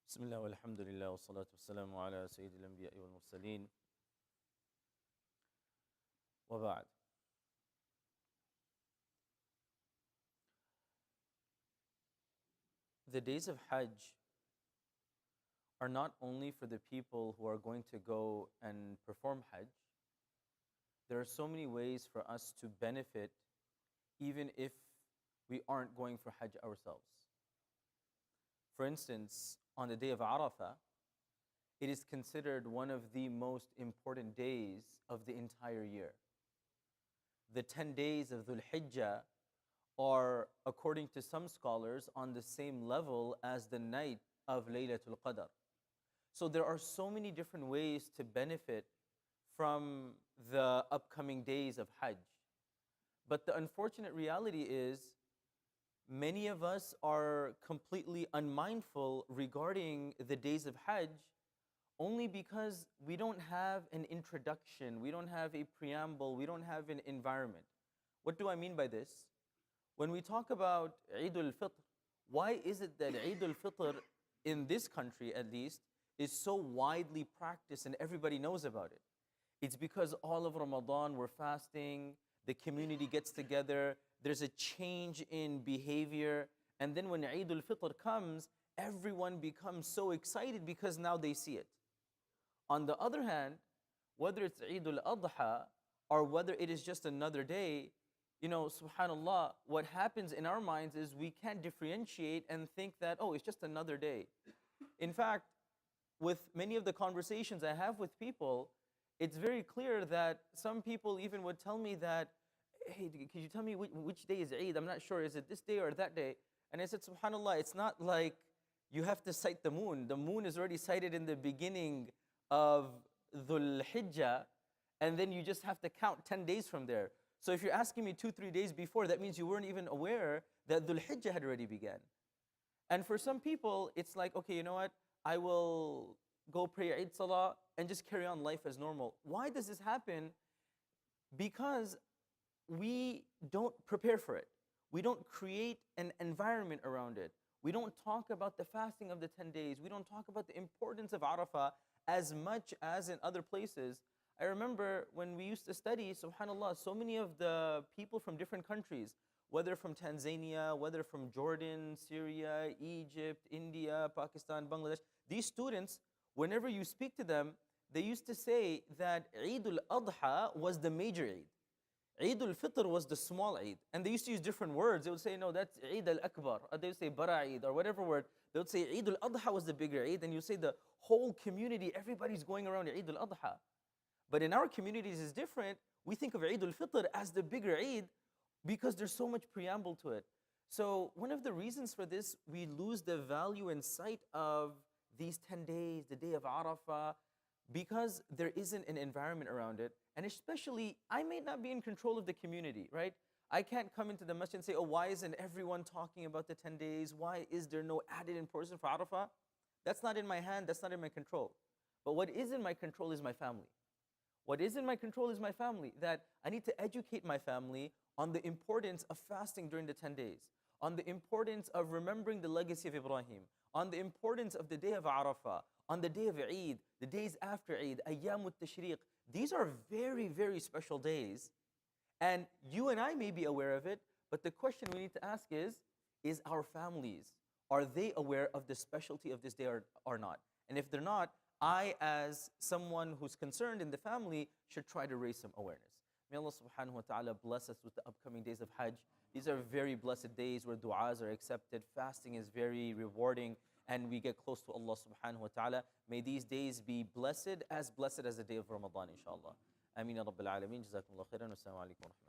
بسم الله والحمد لله والصلاة والسلام على سيد الأنبياء والمرسلين وبعد. The days of Hajj are not only for the people who are going to go and perform Hajj. There are so many ways for us to benefit even if we aren't going for Hajj ourselves. For instance, on the day of Arafah, it is considered one of the most important days of the entire year. The 10 days of Dhul-Hijjah are, according to some scholars, on the same level as the night of Laylatul Qadr. So there are so many different ways to benefit from the upcoming days of Hajj. But the unfortunate reality is, many of us are completely unmindful regarding the days of Hajj only because we don't have an introduction, we don't have a preamble, we don't have an environment. What do I mean by this? When we talk about Eid al-Fitr, why is it that Eid al-Fitr, in this country at least, is so widely practiced and everybody knows about it? It's because all of Ramadan we're fasting, the community gets together, there's a change in behavior, and then when Eid al-Fitr comes, everyone becomes so excited because now they see it. On the other hand, whether it's Eid al-Adha or whether it is just another day, subhanAllah, what happens in our minds is we can't differentiate and think that, oh, it's just another day. In fact, with many of the conversations I have with people, it's very clear that some people even would tell me that, hey, could you tell me which day is Eid? I'm not sure, is it this day or that day? And I said, subhanAllah, it's not like you have to cite the moon. The moon is already cited in the beginning of Dhul-Hijjah, and then you just have to count 10 days from there. So if you're asking me 2-3 days before, that means you weren't even aware that Dhul-Hijjah had already begun. And for some people, it's like, okay, you know what? I will go pray Eid Salah and just carry on life as normal. Why does this happen? Because we don't prepare for it. We don't create an environment around it. We don't talk about the fasting of the 10 days. We don't talk about the importance of Arafah as much as in other places. I remember when we used to study, subhanAllah, so many of the people from different countries, whether from Tanzania, whether from Jordan, Syria, Egypt, India, Pakistan, Bangladesh, these students, whenever you speak to them, they used to say that Eid al-Adha was the major Eid. Eid al-Fitr was the small Eid. And they used to use different words. They would say, no, that's Eid al-Akbar. Or they would say Bara Eid or whatever word. They would say Eid al-Adha was the bigger Eid. And you say the whole community, everybody's going around Eid al-Adha. But in our communities it's different. We think of Eid al-Fitr as the bigger Eid because there's so much preamble to it. So one of the reasons for this, we lose the value and sight of these 10 days, the day of Arafah, because there isn't an environment around it. And especially, I may not be in control of the community, right? I can't come into the masjid and say, oh, why isn't everyone talking about the 10 days? Why is there no added importance for Arafah? That's not in my hand, that's not in my control. But what is in my control is my family. What is in my control is my family, that I need to educate my family on the importance of fasting during the 10 days, on the importance of remembering the legacy of Ibrahim, on the importance of the day of Arafah, on the day of Eid, the days after Eid, Ayyamut Tashriq. These are very, very special days. And you and I may be aware of it, but the question we need to ask is our families, are they aware of the specialty of this day or not? And if they're not, I, as someone who's concerned in the family, should try to raise some awareness. May Allah subhanahu wa ta'ala bless us with the upcoming days of Hajj. These are very blessed days where du'as are accepted, fasting is very rewarding, and we get close to Allah subhanahu wa ta'ala. May these days be blessed as the day of Ramadan, inshallah. Ameen ya Rabbil Alameen. Jazakumullah khairan. Wassalamu alaikum wa rahmatullahi.